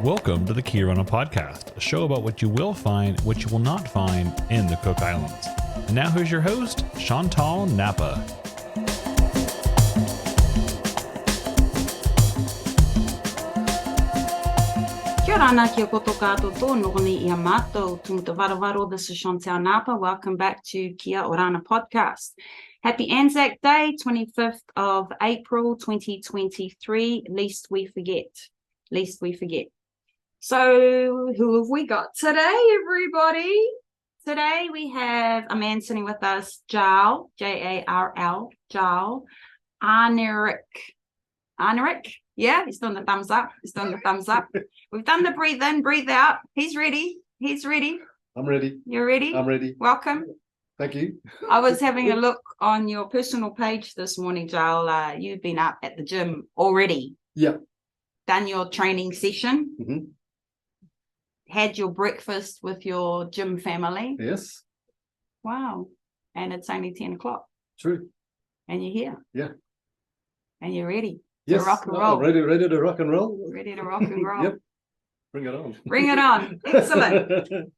Welcome to the Orana podcast, a show about what you will find, what you will not find in the Cook Islands. And now here's your host, Chantal Napa. Kia ora, kia koto kātou tō, nōhoni ia mātou, tumuta warawaro, this is Chantal Napa. Welcome back to Kia Orana podcast. Happy Anzac Day, 25th of April, 2023. Least we forget. So who have we got today, everybody? Today we have a man sitting with us, Jarl, J-A-R-L, Jarl, Arneric. Yeah, he's doing the thumbs up. We've done the breathe in, breathe out. He's ready. I'm ready. You're ready? I'm ready. Welcome. Thank you. I was having a look on your personal page this morning, Jarl. You've been up at the gym already. Yeah. Done your training session. Mm-hmm. Had your breakfast with your gym family. Yes. Wow. And it's only 10 o'clock. True. And you're here. Yeah. And you're ready. Yes. To rock and roll. Ready to rock and roll. Ready to rock and roll. Yep. Bring it on. Bring it on. Excellent.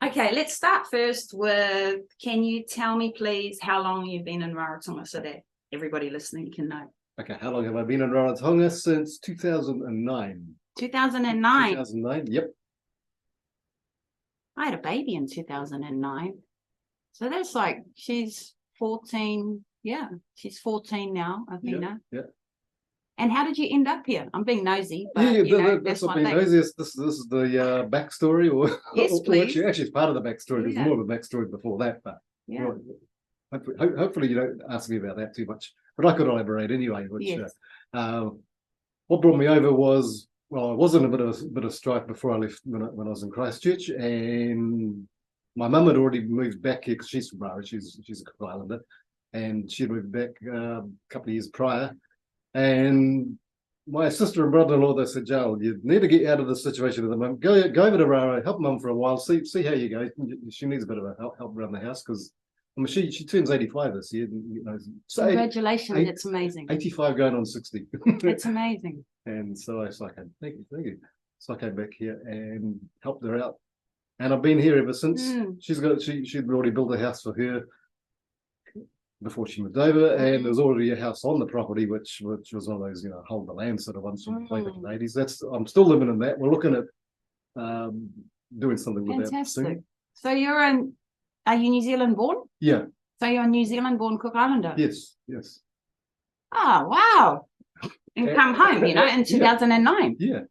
Okay, let's start first with, can you tell me, please, how long you've been in Rarotonga so that everybody listening can know? Okay, how long have I been in Rarotonga? Since 2009. 2009? 2009, yep. I had a baby in 2009. So that's like, she's 14. Yeah, she's 14 now, Athena. Yeah. And how did you end up here? I'm being nosy, but that's what being nosy is. This is the backstory, or yes, please. Actually, it's part of the backstory. There's more of a backstory before that, but yeah. Hopefully you don't ask me about that too much. But I could elaborate anyway. Which yes. What brought me over was, well, I was in a bit of strife before I left when I was in Christchurch, and my mum had already moved back here because she's from Rara. She's a Cook Islander, and she'd moved back a couple of years prior. And my sister and brother-in-law, they said, Jarl, you need to get out of this situation at the moment. Go over to Rara, help mum for a while, see how you go. She needs a bit of a help around the house because she turns 85 this year. So congratulations, it's amazing. 85 going on 60. It's amazing. And so I was like, thank you. So I came back here and helped her out. And I've been here ever since. She'd already built a house for her before she moved over, and there was already a house on the property, which was one of those, hold the land sort of ones from the late 80s. I'm still living in that. We're looking at doing something with that soon. So are you New Zealand born? Yeah. So you're a New Zealand born Cook Islander? Yes. Oh, wow. And come home, in 2009. Yeah.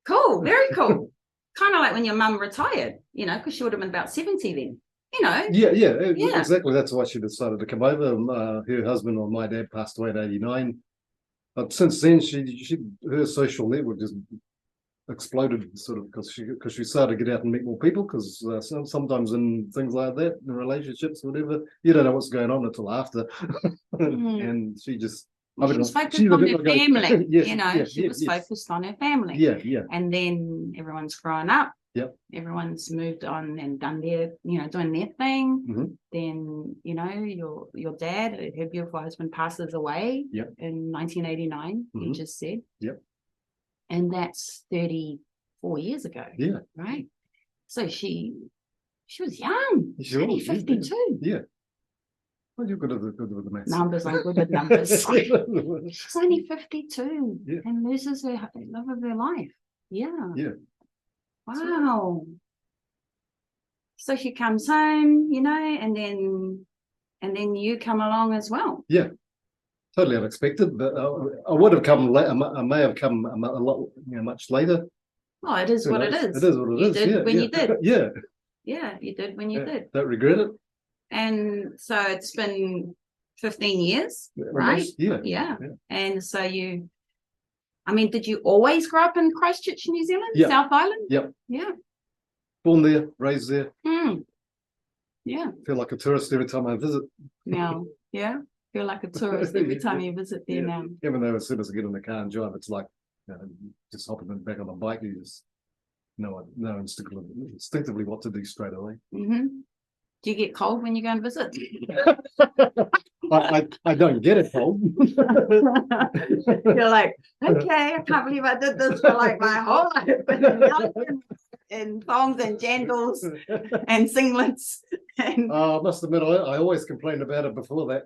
Cool, very cool. Kind of like when your mum retired, because she would have been about 70 then. Yeah, exactly. That's why she decided to come over. Her husband or my dad passed away at 89. But since then, her social network just exploded, sort of, because she started to get out and meet more people. Because sometimes in things like that, in relationships, whatever, you don't know what's going on until after. And she just. She was focused on her family. She was focused on her family. Yeah. And then everyone's grown up. Yep. Everyone's moved on and done their, doing their thing. Mm-hmm. Then, your dad, her beautiful husband, passes away in 1989, you just said. Yep. And that's 34 years ago. Yeah. Right? So she was young. She's only 52. Yeah. Well, you're good with the maths. Numbers, I'm good with numbers. She's only 52 and loses her love of her life. Yeah. Yeah. Wow. So she comes home, and then you come along as well. Yeah. Totally unexpected, but I would have come late. I may have come a lot, much later. Oh, it is what it is. It is what it is. You did when you did. Yeah. Yeah, you did when you did. Don't regret it. And so it's been 15 years, right? Yeah. And so did you always grow up in Christchurch, New Zealand, South Island? Yep. Yeah. Born there, raised there. Yeah. Feel like a tourist every time I visit. Now, yeah. Feel like a tourist every time you visit there now. Even though as soon as I get in the car and drive, it's like just hopping back on the bike, you just know instinctively what to do straight away. Mm-hmm. Do you get cold when you go and visit? I don't get it, Paul. You're like, okay, I can't believe I did this for like my whole life. In thongs and jandals and singlets. And I must admit, I always complained about it before that.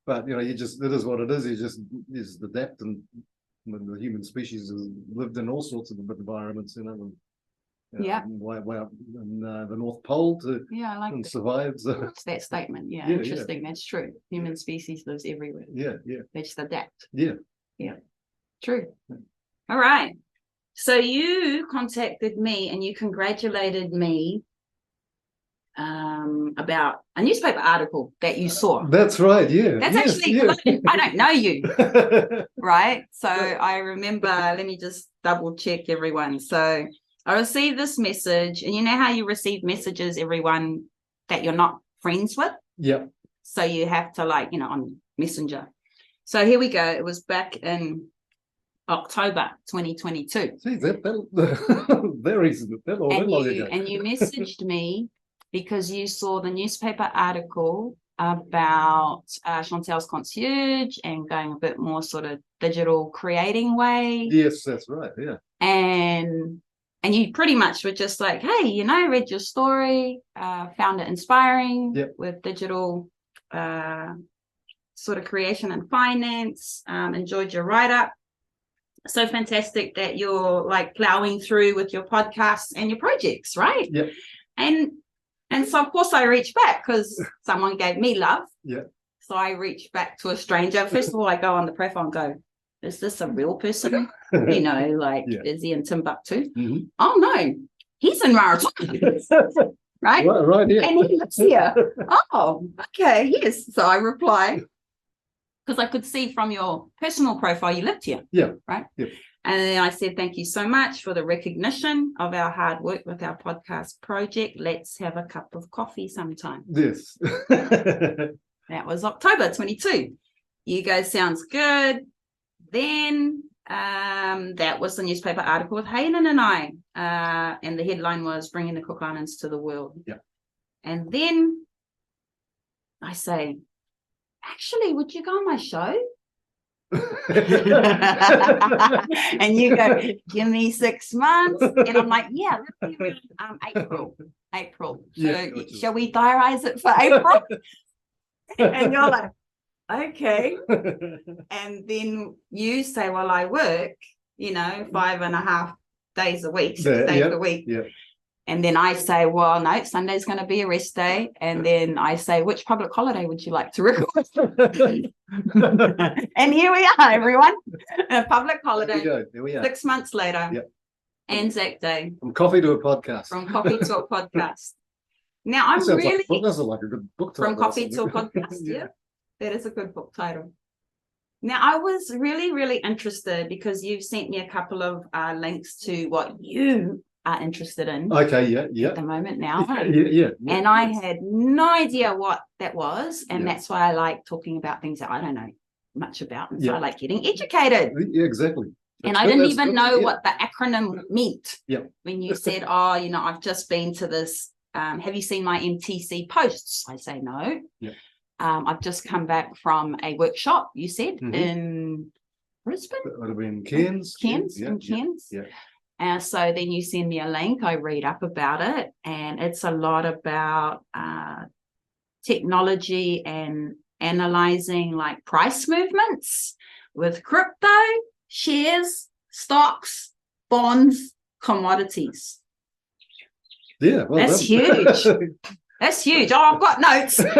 But it is what it is. You just adapt, and the human species has lived in all sorts of environments, and way up in the North Pole I like and survives. that statement. Yeah, interesting. That's true. Human species lives everywhere. Yeah. They just adapt. Yeah. True. All right. So you contacted me and you congratulated me about a newspaper article that you saw. That's right. Yeah. That's actually, I don't know you, right? So I remember, let me just double check everyone. So I received this message, and you know how you receive messages, everyone that you're not friends with? Yeah. So you have to on Messenger. So here we go. It was back in October 2022. See, there isn't that long ago. And you messaged me because you saw the newspaper article about Chantel's concierge and going a bit more sort of digital creating way. Yes, that's right. Yeah. And you pretty much were just like, hey, read your story, found it inspiring with digital sort of creation and finance, enjoyed your write-up. So fantastic that you're like plowing through with your podcasts and your projects, right? Yeah. And so of course I reached back because someone gave me love. Yeah. So I reached back to a stranger. First of all, I go on the profile and go, is this a real person? Is he in Timbuktu? Mm-hmm. Oh no, he's in Rarotonga. Right? Right, yeah. And he lives here. Oh, okay, yes. So I reply, because I could see from your personal profile you lived here. Yeah. Right? Yeah. And then I said, thank you so much for the recognition of our hard work with our podcast project. Let's have a cup of coffee sometime. Yes. That was October 22. You guys sounds good. Then that was the newspaper article with Hayden and I. And the headline was Bringing the Cook Islands to the World. Yeah. And then I say, actually, would you go on my show? And you go, give me 6 months. And I'm like, yeah, let's be April. Yeah, So shall we diarize it for April? And you're like, okay. And then you say, well, I work, 5.5 days a week, 6 days a week. Yeah. And then I say, well, no, Sunday's going to be a rest day. And then I say, which public holiday would you like to record? And here we are, everyone. A public holiday. Here we are. 6 months later. Yep. Anzac Day. From coffee to a podcast. From coffee to a podcast. Now, I'm this really... This is like a good book title. From coffee to a podcast, yeah. That is a good book title. Now, I was really, really interested because you've sent me a couple of links to what you are interested in. Okay, yeah. At the moment now. Yeah. And I had no idea what that was. And that's why I like talking about things that I don't know much about. And so I like getting educated. Yeah, exactly. And I didn't even know what the acronym meant. Yeah. When you said, I've just been to this, have you seen my MTC posts? I say no. Yeah. I've just come back from a workshop, you said, in Brisbane? That would have been Cairns. Cairns. Yeah. So then you send me a link, I read up about it, and it's a lot about technology and analyzing like price movements with crypto, shares, stocks, bonds, commodities. Yeah, well, that's huge. That's huge. Oh, I've got notes. Like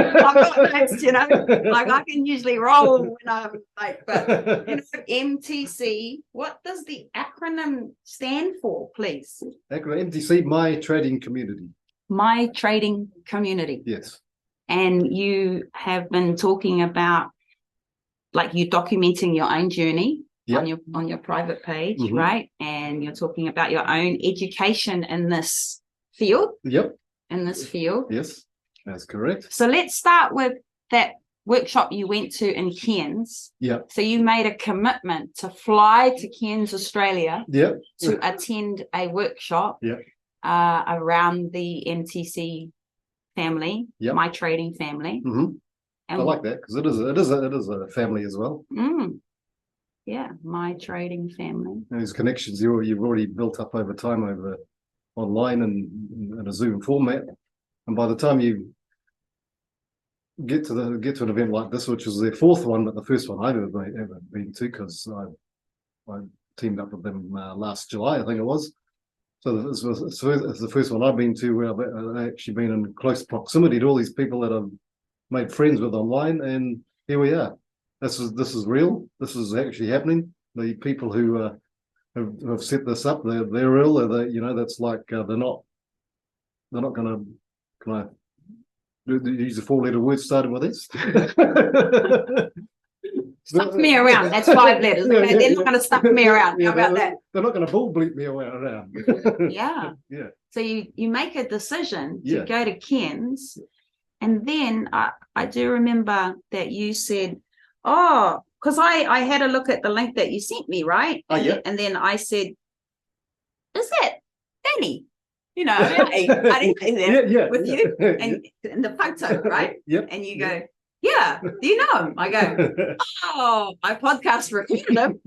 I can usually roll when I'm like, but MTC, what does the acronym stand for, please? Acronym MTC, My Trading Community. My Trading Community. Yes. And you have been talking about, like, you documenting your own journey on your private page, right? And you're talking about your own education in this field. Yep. In this field. Yes, that's correct. So let's start with that workshop you went to in Cairns. Yeah. So you made a commitment to fly to Cairns, Australia. Yep. To attend a workshop. Yep. Around the MTC family, My Trading family. I like that because it is a family as well. Yeah, my trading family. And these connections you've already built up over time over online and in a Zoom format, and by the time you get to an event like this, which is their fourth one, but the first one I've ever been to because I teamed up with them last July, I think it was. So this was the first one I've been to where I've actually been in close proximity to all these people that I've made friends with online, and here we are. This is real. This is actually happening. The people who have set this up, they're real. That's like they're not going to. Can I use a 4-letter word starting with this? Stuff me around. That's 5 letters. Okay? They're not going to stuff me around. How about that? They're not going to bull bleep me around. Yeah. Yeah. So you make a decision to go to Ken's, and then I do remember that you said, "Oh," because I had a look at the link that you sent me, right? And then I said, "Is that Danny?" I didn't say that with you and in the photo, right? Yep. And you go, "Yeah, do you know him?" I go, "Oh, I podcast recorded him."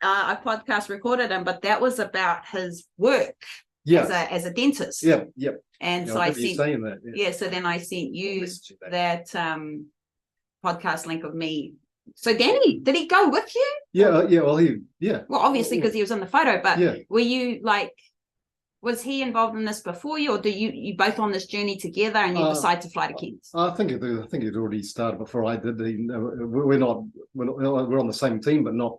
I podcast recorded him, but that was about his work as a dentist. Yep. And so I sent saying that. Yeah. So then I sent you that podcast link of me. So Danny, did he go with you? Yeah. Well, obviously because he was in the photo, but were you like? Was he involved in this before you, or do you both on this journey together and you decide to fly to Ken's? I think it already started before I did. We're on the same team, but not.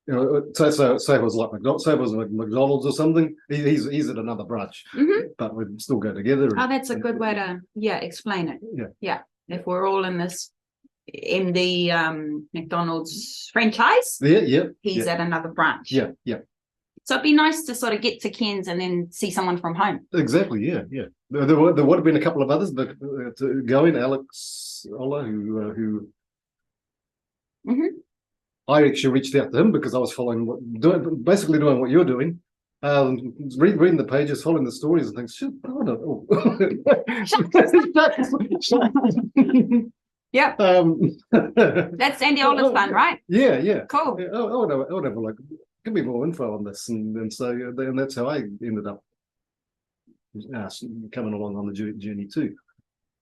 Say it was like McDonald's. Say it was McDonald's or something. He's at another branch, but we still go together. Oh, that's a good way to explain it. Yeah. If we're all in the McDonald's franchise, he's at another branch. Yeah. So it'd be nice to sort of get to Ken's and then see someone from home. Exactly. Yeah. There would have been a couple of others, but going Alex Ola, who I actually reached out to him because I was basically doing what you're doing. Reading the pages, following the stories, and things. Shit, I don't know. Yeah. That's Andy Ola's fun, right? Yeah. Cool. I would have like give me more info on this, and that's how I ended up coming along on the journey too.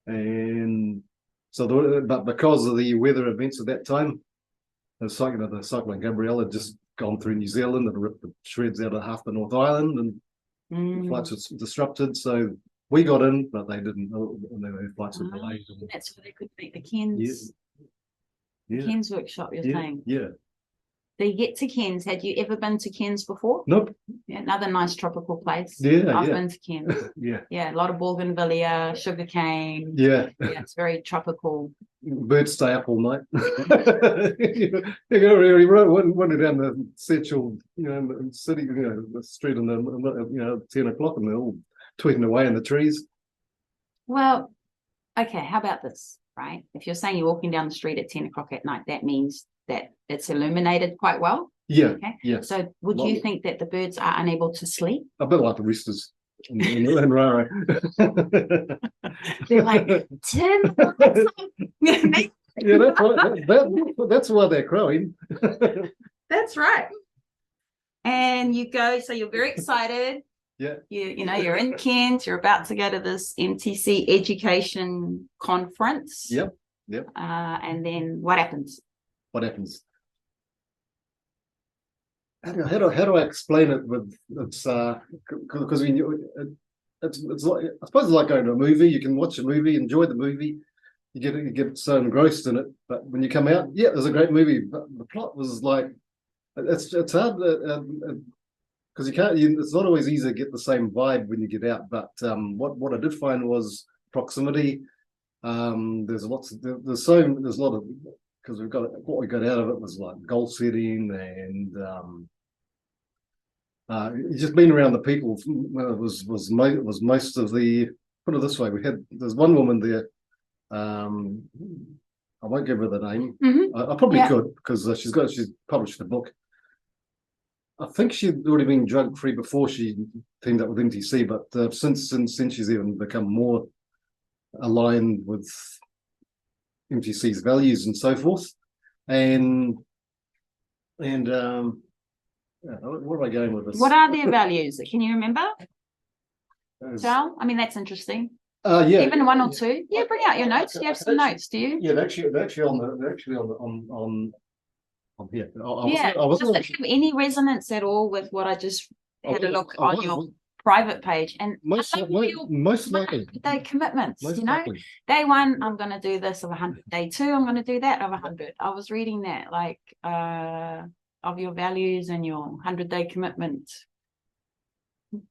And so, but because of the weather events at that time, the Cyclone Gabrielle had just gone through New Zealand and ripped the shreds out of half the North Island, and flights were disrupted. So we got in, but they didn't. And their flights were delayed. That's where they couldn't make the Ken's. Ken's workshop, you're saying? Yeah. So you get to Ken's. Had you ever been to Ken's before? Nope. Yeah, another nice tropical place. I've been to Ken's. Yeah, a lot of bougainvillea, sugarcane. Yeah, it's very tropical. Birds stay up all night. You go running down the central, city, the street, and then 10 o'clock, and they're all tweeting away in the trees. Well, okay. How about this? Right, if you're saying you're walking down the street at 10 o'clock at night, that means that it's illuminated quite well. Yeah. Okay. Yeah. So would you think that the birds are unable to sleep? A bit like the roosters in Aere Ra. They're like, Tim. That's why they're crowing. That's right. And you go, so you're very excited. Yeah. You're in Kent, you're about to go to this MTC education conference. Yep. And then what happens? How do I explain it with it's because it's like, I suppose it's like going to a movie. You can watch a movie, enjoy the movie, you get so engrossed in it, but when you come out, it was a great movie, but the plot was like it's hard because it's not always easy to get the same vibe when you get out. But what I did find was proximity. There's a lot of, because what we got out of it was like goal setting and just being around the people. Was most of the, put it this way, there's one woman there. I won't give her the name. I probably could, because she's published a book. I think she'd already been drug free before she teamed up with MTC, but since she's even become more aligned with MTC's values and so forth, and where am I going with this? What are their values? Can you remember, Jarl? I mean, that's interesting. Yeah, Even one or two. Yeah, bring out your notes. Do you have some notes? Do you? Yeah, they're actually on here. Does it have any resonance at all with what I just had a look on your private page? And most likely they commitments. Most you know, likely. day one, I'm going to do this of 100. Day two, I'm going to do that of 100. I was reading that, like, of your values and your 100-day commitment,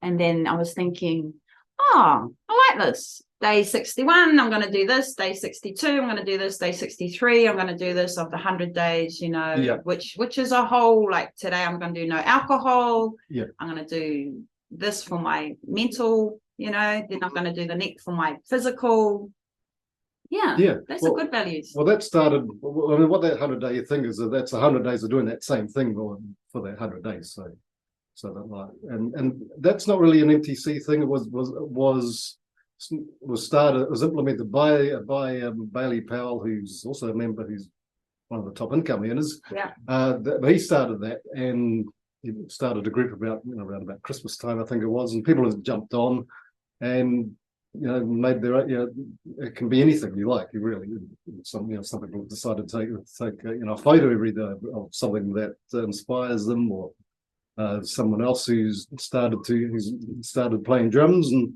and then I was thinking, oh, I like this. Day 61, I'm going to do this. Day 62, I'm going to do this. Day 63, I'm going to do this of the 100 days, you know, Yeah. which is a whole, like today I'm going to do no alcohol. Yeah. I'm going to do this for my mental, you know, then I'm going to do the next for my physical. Yeah. That's a good values. Well, that started, I mean, what that 100-day thing is, that's 100 days of doing that same thing for that 100 days. So that, like, and that's not really an MTC thing. It was started. It was implemented by Bailey Powell, who's also a member, who's one of the top income earners. Yeah. He started that, and he started a group around about Christmas time, I think it was, and people have jumped on, and made their own. It can be anything you like. You really, some people decided to take a photo every day of something that inspires them, or someone else who's started playing drums and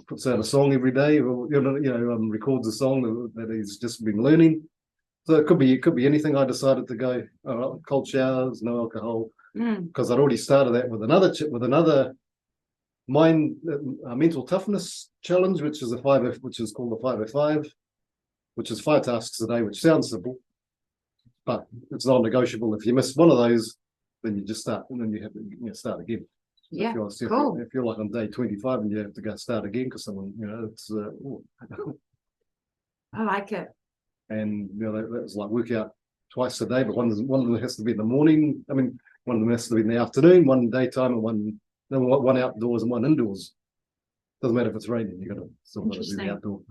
puts out a song every day, or records a song that he's just been learning. So it could be anything. I decided to go cold showers, no alcohol, because I'd already started that with another mental toughness challenge, which is which is called the 505, which is 5 tasks a day, which sounds simple, but it's non-negotiable. If you miss one of those, then you just start, and then you have to start again. Yeah, cool. If you're like on day 25 and you have to go start again because someone, it's. I like it. And that was like work out twice a day, but one of them has to be in the morning. I mean, one of them has to be in the afternoon, one daytime, and one outdoors and one indoors. Doesn't matter if it's raining, you got to still do the outdoor.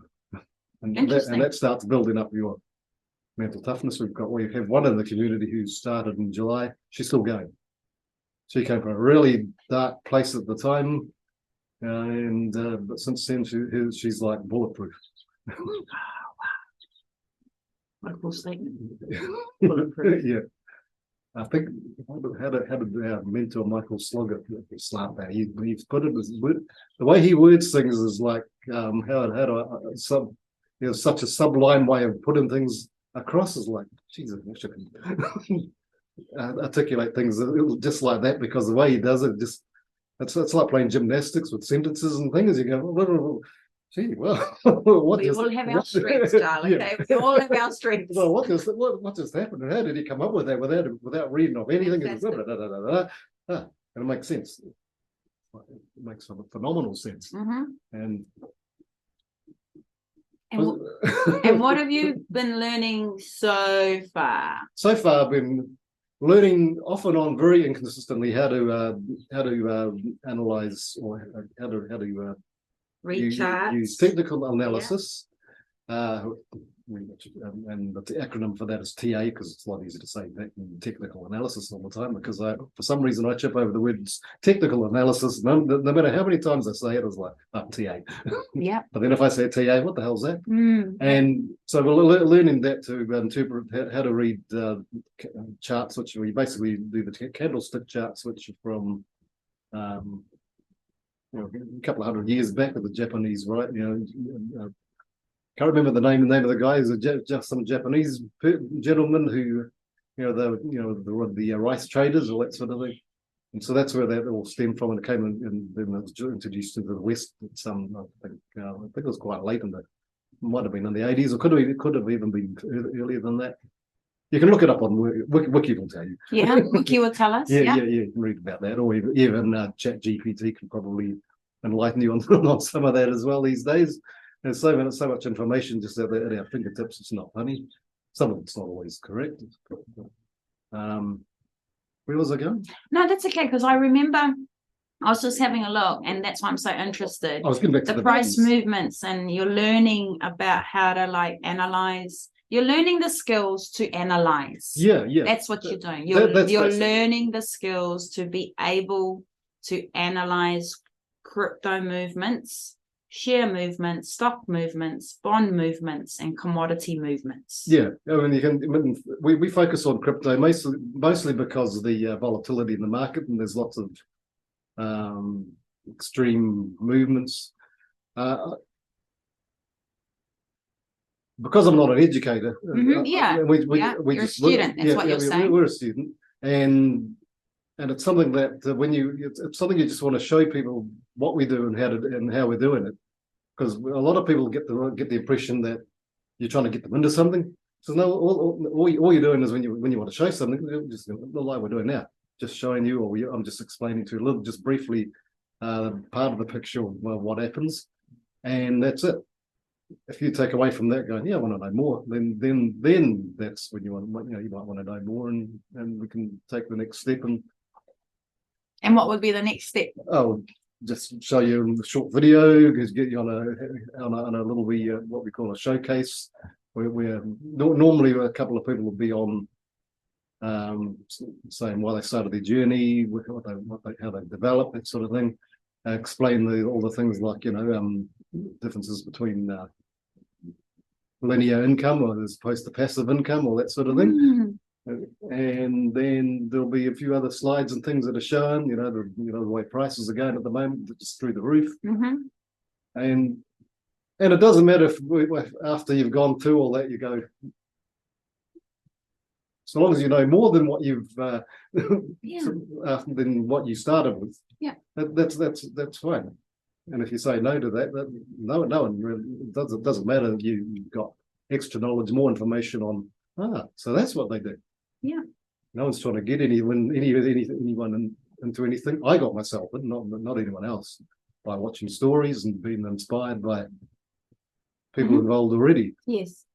And that starts building up your mental toughness. We have one in the community who started in July. She's still going. She came from a really dark place at the time, but since then she's like bulletproof. What a cool statement. Yeah. I think how did our mentor Michael Slogger slap that? He's put it as the way he words things is like such a sublime way of putting things across, is like, Jesus, articulate things just like that, because the way he does it, just it's like playing gymnastics with sentences and things. You go, gee, well, we all have our strengths, Jarl. Okay, we all have our strengths. Well, what just happened, and how did he come up with that without reading of anything? And it makes sense. It makes phenomenal sense. And what have you been learning so far? So far, I've been learning off and on, very inconsistently, how to analyze, or how to use technical analysis. And the acronym for that is TA, because it's a lot easier to say that than technical analysis all the time, because for some reason I trip over the words technical analysis. No matter how many times I say it, it's like TA. Yeah. But then if I say TA, what the hell's that? And so we're learning that to interpret how to read charts, which we basically do the candlestick charts, which are from a couple of hundred years back, of the Japanese, right? Can't remember the name of the guy. He's just some Japanese gentleman who, the rice traders, or that sort of thing. And so that's where that all stemmed from, and it came and then it was introduced to the West. I think it was quite late might have been in the 80s, or could have even been earlier than that. You can look it up on Wiki will tell you. Yeah, Wiki will tell us. Yeah, you can read about that, or even ChatGPT can probably enlighten you on some of that as well these days. There's so much information just at our fingertips. It's not funny. Some of it's not always correct. Where was I going? No, that's okay, because I remember I was just having a look, and that's why I'm so interested. I was getting back to The the price buttons. movements, and you're learning about how to like analyze. You're learning the skills to analyze. Yeah, yeah. That's what you're doing. You're That's learning the skills to be able to analyze crypto movements, share movements, stock movements, bond movements, and commodity movements. Yeah, I mean, we focus on crypto mostly because of the volatility in the market, and there's lots of extreme movements. Because I'm not an educator, You're a student. That's what you're saying. We're a student, and it's something that it's something you just want to show people what we do and how we're doing it, because a lot of people get the impression that you're trying to get them into something. So no, all you're doing is when you want to show something, just like we're doing now, just showing you, or I'm just explaining to you a little, just briefly, part of the picture of what happens, and that's it. If you take away from that, going, yeah, I want to know more, then that's when you might want to know more, and we can take the next step. And what would be the next step? Oh, just show you a short video, get you on a little what we call a showcase, where normally a couple of people will be on, saying why they started their journey, how they developed, that sort of thing. Explain all the things like differences between linear income or as opposed to passive income, or that sort of thing. And then there'll be a few other slides and things that are shown, the way prices are going at the moment, just through the roof. And it doesn't matter if after you've gone through all that, you go, so long as you know more than what you've than what you started with. Yeah, that's fine. And if you say no to that, no one really, it doesn't matter. You've got extra knowledge, more information on. So that's what they do. Yeah. No one's trying to get anyone into anything. I got myself in, not anyone else, by watching stories and being inspired by people involved already. Yes.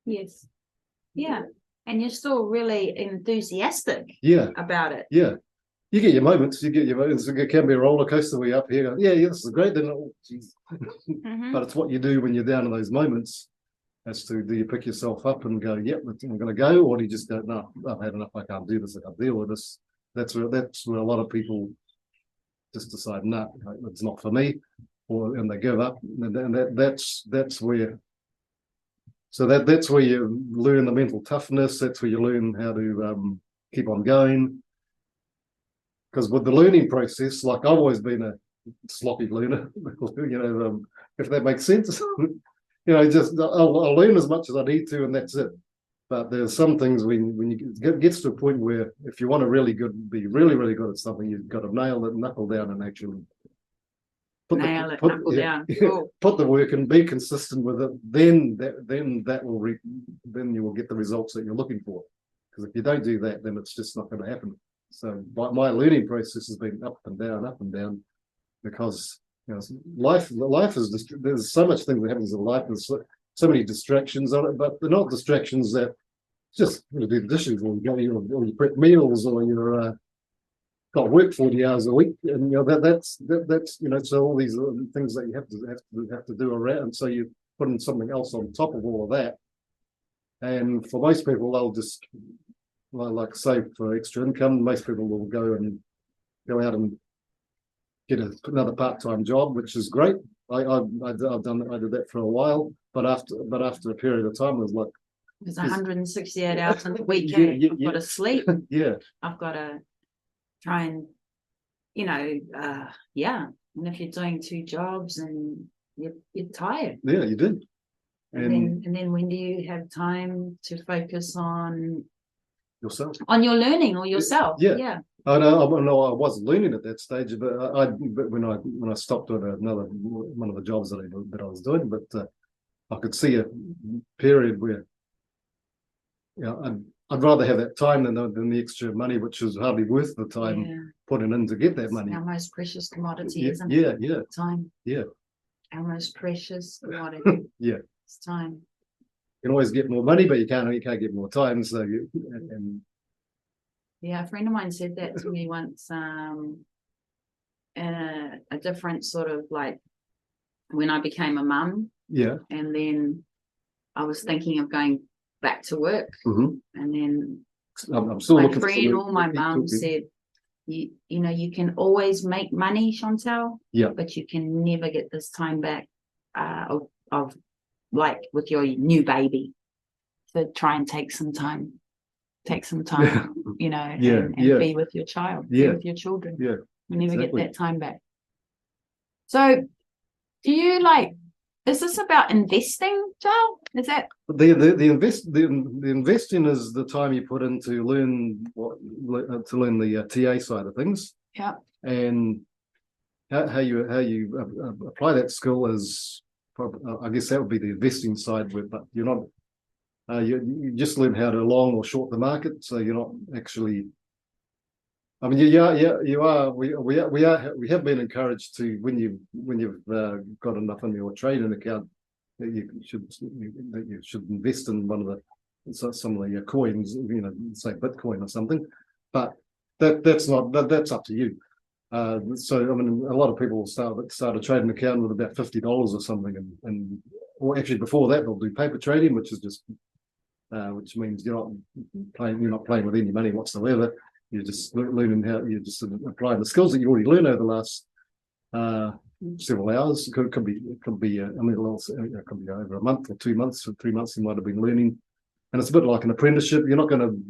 Yeah. And you're still really enthusiastic about it. Yeah. You get your moments. It can be a roller coaster where you're up here going, yeah, this is great. Then, oh, geez. But it's what you do when you're down in those moments as to, do you pick yourself up and go, yep, I'm going to go, or do you just go, no, I've had enough, I can't do this, I can't deal with this. That's where a lot of people just decide, no, it's not for me, and they give up. And that's where. So that's where you learn the mental toughness. That's where you learn how to keep on going. Because with the learning process, like I've always been a sloppy learner, if that makes sense. Just I'll learn as much as I need to, and that's it. But there's some things when you gets to a point where if you want to be really, really good at something, you've got to nail it, knuckle down, and actually knuckle down. Cool. Put the work and be consistent with it. Then you will get the results that you're looking for. Because if you don't do that, then it's just not going to happen. So my learning process has been up and down, because life is there's so much thing that happens in life. There's so many distractions on it, but they're not distractions that just do the dishes, or you prep meals, or you're got work 40 hours a week, and that's so all these things that you have to do around, and so you put in something else on top of all of that. And for most people, they'll just like save for extra income. Most people will go out and get another part-time job, which is great. I did that for a while, but after a period of time, it was like, there's 168 hours in the weekend. I've got to sleep. Yeah, I've got to try and and if you're doing two jobs and you're tired. Yeah, you did. And then when do you have time to focus on yourself, on your learning or yourself? Yeah. I know I wasn't learning at that stage, but when I stopped at one of the jobs that I was doing, but I could see a period where I'd rather have that time than the extra money, which is hardly worth the time putting in to get that money. Our most precious commodity, isn't it? Yeah. Time. Yeah. Our most precious commodity. Yeah. It's time. You can always get more money, but you can't get more time. So Yeah, a friend of mine said that to me once, a different sort of like when I became a mum, Yeah. and then I was thinking of going back to work, Mhm. and then I'm still my looking for friend some or my mum said, you know, you can always make money, Chantal, Yeah. but you can never get this time back of like with your new baby. So try and take some time, you know, Yeah, and be with your child, be with your children. Yeah. You never Exactly. get that time back. So do you like, is this about investing, Jarl? Is that The investing is the time you put in to learn the TA side of things. Yeah. And how you apply that skill is I guess that would be the investing side, but you're not you just learn how to long or short the market, so you're not actually. I mean, you are. We have been encouraged to when you've got enough in your trading account that you should invest in one of the some of the coins, you know, say Bitcoin or something. But that's up to you. So I mean, a lot of people start a trading account with about $50 or something, and or actually before that they'll do paper trading, which is just which means you're not playing with any money whatsoever. You're just learning how you're just applying the skills that you already learned over the last several hours. It could be it could be over a month or 2 months or 3 months. You might have been learning, and it's a bit like an apprenticeship. You're not going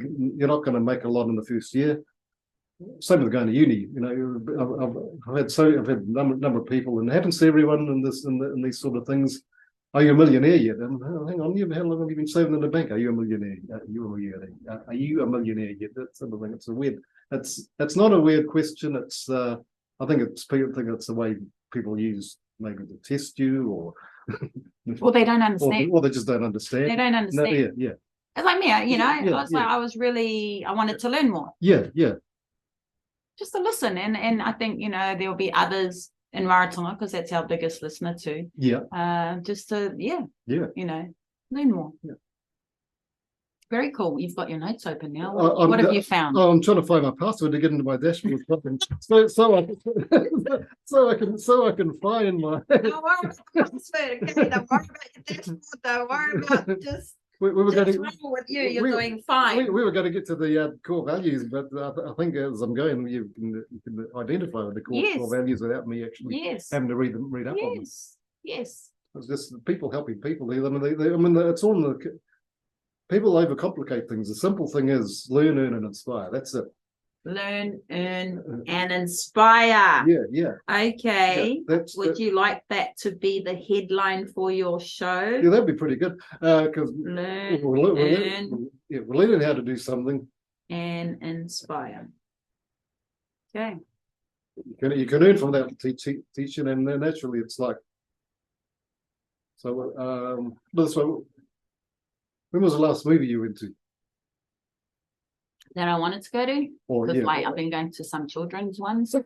to make a lot in the first year. Same with going to uni. You know, I've had a number of people, and it happens to everyone in these sort of things. Are you a millionaire yet? And hang on, how long have you been saving in the bank? Are you a millionaire? Are you a millionaire yet? That's the thing. It's a weird. It's not a weird question. It's I think people think it's the way people use maybe to test you or they don't understand. Or they just don't understand. They don't understand. No, yeah. It's like me, you know, I wanted to learn more. Yeah. Just to listen. And I think, you know, there'll be others in Rarotonga, because that's our biggest listener too. Yeah. Just to, you know, learn more. Yeah. Very cool. You've got your notes open now. What have you found? I'm trying to find my password to get into my dashboard. so I can find my. Don't worry about the password, okay? Don't worry about your dashboard. Don't worry about just. We were just going roll with you. You're doing fine. We were going to get to the core values, but I think as I'm going, you can identify the core values without me actually having to read up on them. Yes. It's just people helping people. I mean, it's all in the. People overcomplicate things. The simple thing is learn, earn, and inspire. That's it. Learn, earn, and inspire. Yeah. Okay. Yeah, would you like that to be the headline for your show? Yeah, that'd be pretty good. Because we're learning how to do something and inspire. Okay. You can earn from that teaching, and then naturally it's like. So this way. When was the last movie you went to? That I wanted to go to? Because I've been going to some children's ones. You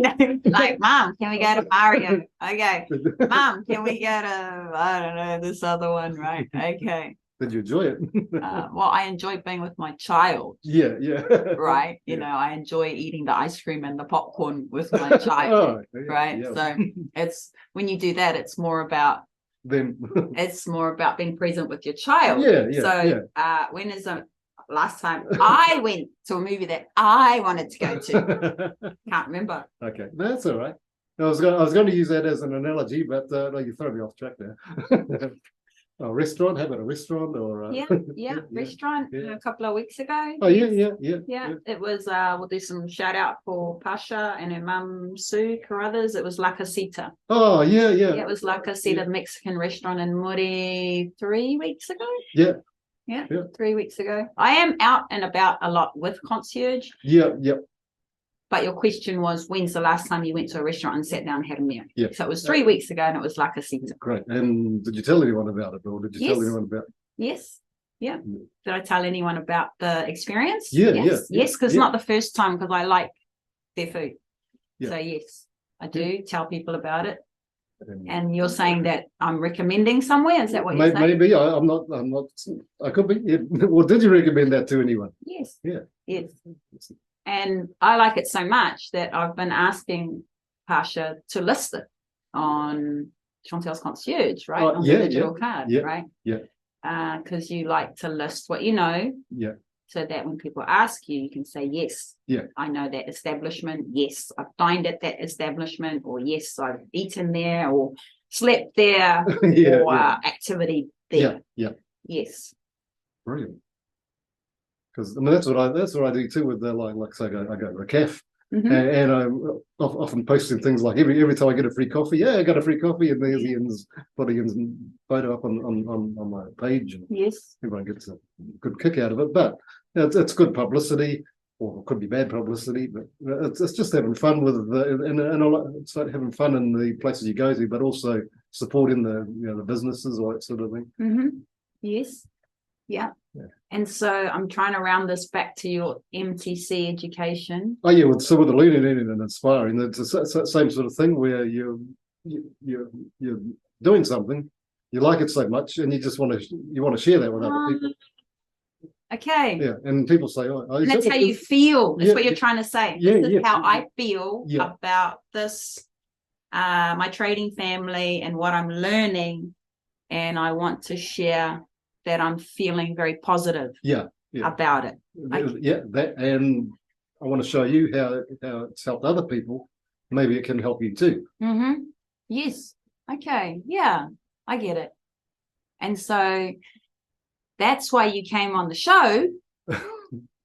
know, like, Mom, can we go to Mario? Okay. Mom, can we go to, I don't know, this other one, right? Okay. Did you enjoy it? Well, I enjoy being with my child. Yeah. Right. You know, I enjoy eating the ice cream and the popcorn with my child. Right. Yeah. So it's when you do that, it's more about it's more about being present with your child. When is the last time I went to a movie that I wanted to go to? Can't remember. Okay, that's all right. I was going to use that as an analogy, but no, you throw me off track there. A restaurant? How about a restaurant or? Restaurant a couple of weeks ago. Oh yeah. It was. We'll do some shout out for Pasha and her mum Sue Carruthers. It was La Casita. Oh yeah. It was La Casita Mexican restaurant in Muri 3 weeks ago. Yeah, 3 weeks ago. I am out and about a lot with concierge. Yeah. But your question was, when's the last time you went to a restaurant and sat down and had a meal? Yeah. So it was 3 weeks ago, and it was La Casita. Great. And did you tell anyone about it, or did you tell anyone about it? Yes. Yeah. Did I tell anyone about the experience? Yes, because it's not the first time, because I like their food. So yes, I do tell people about it. And you're saying that I'm recommending somewhere? Is that what you're saying? Maybe I'm not. I could be. Yeah. Well, did you recommend that to anyone? Yes. Yeah. Yes. And I like it so much that I've been asking Pasha to list it on Chantel's Concierge, right? On the digital card, right? Yeah. Because you like to list what you know. Yeah. So that when people ask you, you can say, yes, I know that establishment. Yes, I've dined at that establishment, or yes, I've eaten there, or slept there, or activity there. Yeah. Yes. Brilliant. Because I mean that's what I do too with the like say I go to a cafe, and I'm often posting things like every time I get a free coffee, I got a free coffee, and there's Ian's putting Ian's photo up on my page, and everyone gets a good kick out of it. But it's good publicity, or it could be bad publicity, but it's just having fun with it's like having fun in the places you go to, but also supporting the businesses, all that sort of thing. Yes. Yeah. And so I'm trying to round this back to your MTC education. Oh yeah, so with the learning and inspiring, it's the same sort of thing where you're doing something, you like it so much, and you want to share that with other people. Okay. Yeah, and people say, and that's how you feel. That's what you're trying to say. This is how I feel about this, my trading family, and what I'm learning, and I want to share that I'm feeling very positive about it. That, and I want to show you how it's helped other people. Maybe it can help you too. Yes. Okay. Yeah, I get it. And so that's why you came on the show,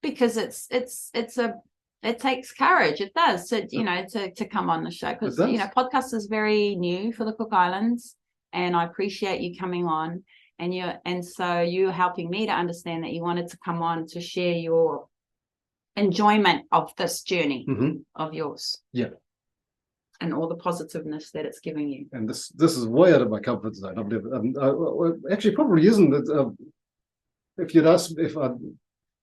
because it takes courage. It does to come on the show, because podcast is very new for the Cook Islands, and I appreciate you coming on. And so you're helping me to understand that you wanted to come on to share your enjoyment of this journey of yours. Yeah. And all the positiveness that it's giving you. And this is way out of my comfort zone. I've never, actually probably isn't. If you'd asked if I,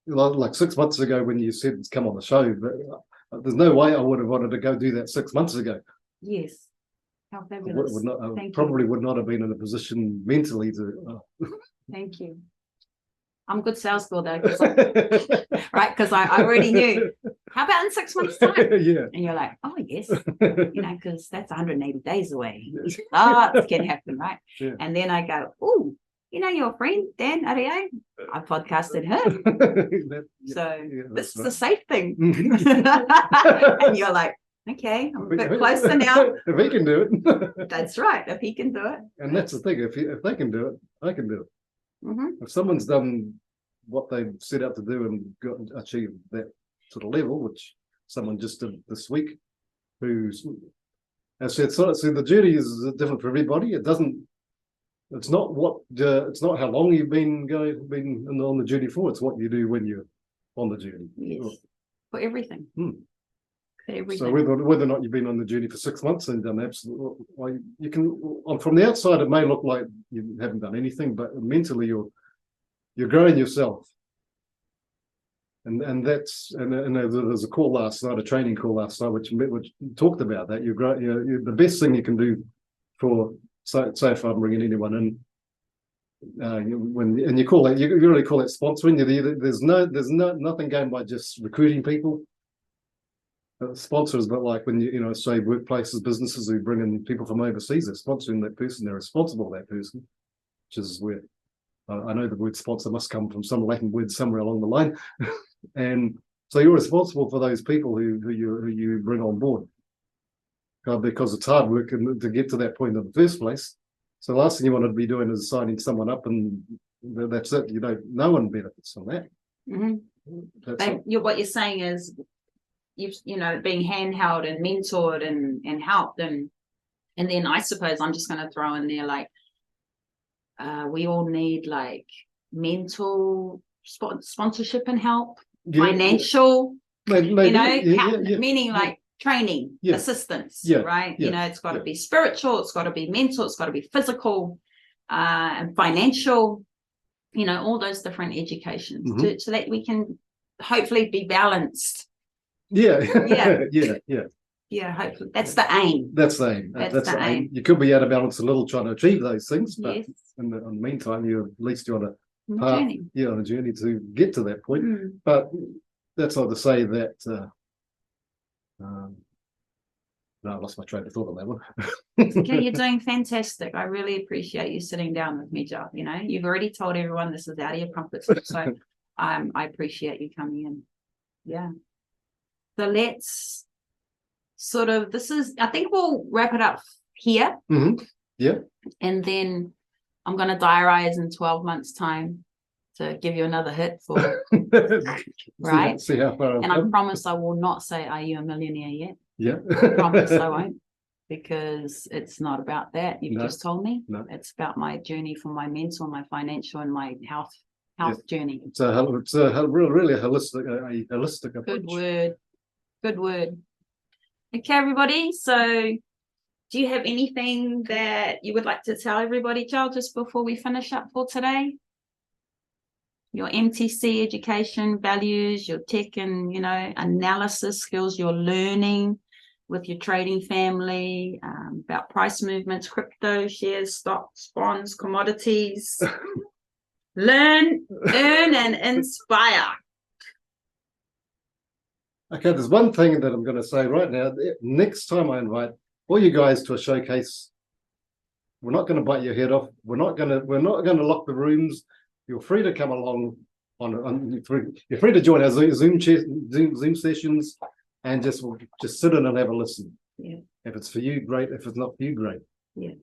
like 6 months ago when you said come on the show, but there's no way I would have wanted to go do that 6 months ago. Yes. How fabulous. Would not have been in a position mentally to. Thank you. I'm good sales girl though, right? Because I already knew. How about in 6 months' time? Yeah. And you're like, oh yes, because that's 180 days away. Lots can happen, right? Yeah. And then I go, oh, your friend Dan Aere, I podcasted him. This is the safe thing. And you're like, okay, I'm a bit closer now. If he can do it. That's right, if he can do it. And that's the thing, if they can do it, I can do it. If someone's done what they've set out to do and achieved that sort of level, which someone just did this week, who's, as I said, so the journey is different for everybody. It's not how long you've been on the journey for. It's what you do when you're on the journey. Yes, for everything. So whether or not you've been on the journey for 6 months and done absolutely, you can, from the outside it may look like you haven't done anything, but mentally you're growing yourself. And there's a call last night, a training call last night, which talked about that. You're the best thing you can do for, say if I'm bringing anyone in, when you call that, you really call it sponsoring. There's nothing gained by just recruiting people. Sponsors, but like when you say workplaces, businesses who bring in people from overseas, they're sponsoring that person, they're responsible for that person, which is where I know the word sponsor must come from some Latin word somewhere along the line. And so you're responsible for those people who you bring on board, because it's hard work to get to that point in the first place. So the last thing you want to be doing is signing someone up and that's it. No one benefits from that. What you're saying is, being handheld and mentored and helped, and then I suppose I'm just going to throw in there, like, we all need like mental sponsorship and help, financial, meaning like training, assistance, right? It's got to be spiritual, it's got to be mental, it's got to be physical, and financial, all those different educations so that we can hopefully be balanced. Yeah. Yeah, hopefully. That's the aim. That's the aim. That's the aim. You could be out of balance a little trying to achieve those things, but Yes. in the meantime, you're at least you're on a On the path, journey. on a journey to get to that point. Mm. But that's not to say that. No, I lost my train of thought on that one. Okay, you're doing fantastic. I really appreciate you sitting down with me, Jarl. You know, you've already told everyone this is out of your comfort zone, so I appreciate you coming in. Yeah. So let's sort of, I think we'll wrap it up here. Mm-hmm. Yeah. And then I'm going to diarize in 12 months' time to give you another hit for, right? See how far and I promise I will not say, are you a millionaire yet? Yeah. I promise I won't, because it's not about that. You've just told me. No. It's about my journey for my mental, my financial, and my health journey. It's a really holistic approach. Good word. Okay, everybody. So do you have anything that you would like to tell everybody, Jarl, just before we finish up for today? Your MTC education values, your tech and, analysis skills you're learning with your trading family, about price movements, crypto, shares, stocks, bonds, commodities. Learn, earn, and inspire. Okay, there's one thing that I'm going to say right now. Next time I invite all you guys to a showcase, we're not going to bite your head off. We're not going to lock the rooms. You're free to come along you're free to join our Zoom sessions and just sit in and have a listen. Yeah. If it's for you, great. If it's not for you, great. Yeah.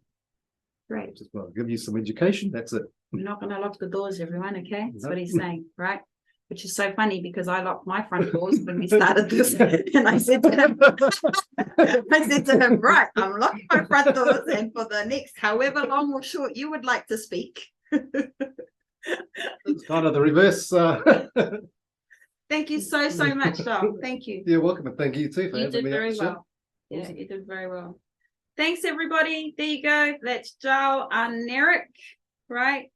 Great. Just give you some education. That's it. We're not going to lock the doors, everyone. Okay, that's what he's saying, right? Which is so funny because I locked my front doors when we started this, and I said to him, right, I'm locking my front doors, and for the next however long or short you would like to speak. It's kind of the reverse. Thank you so much, Jarl. Thank you. You're welcome, and thank you too for having me. You did very well. Yeah, you did very well. Thanks, everybody. There you go. That's Jarl Arneric, right?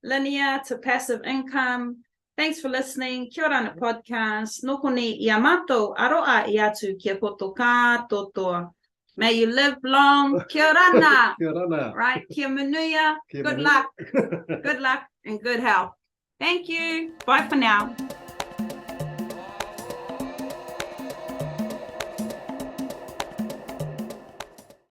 Linear to passive income. Thanks for listening. Kia Orana podcast. Noko ni ia mātou aroa i atu kia koto katoa. May you live long. Kia Orana. Kia Orana. Right? Kia Manuia. Good luck. Good luck and good health. Thank you. Bye for now.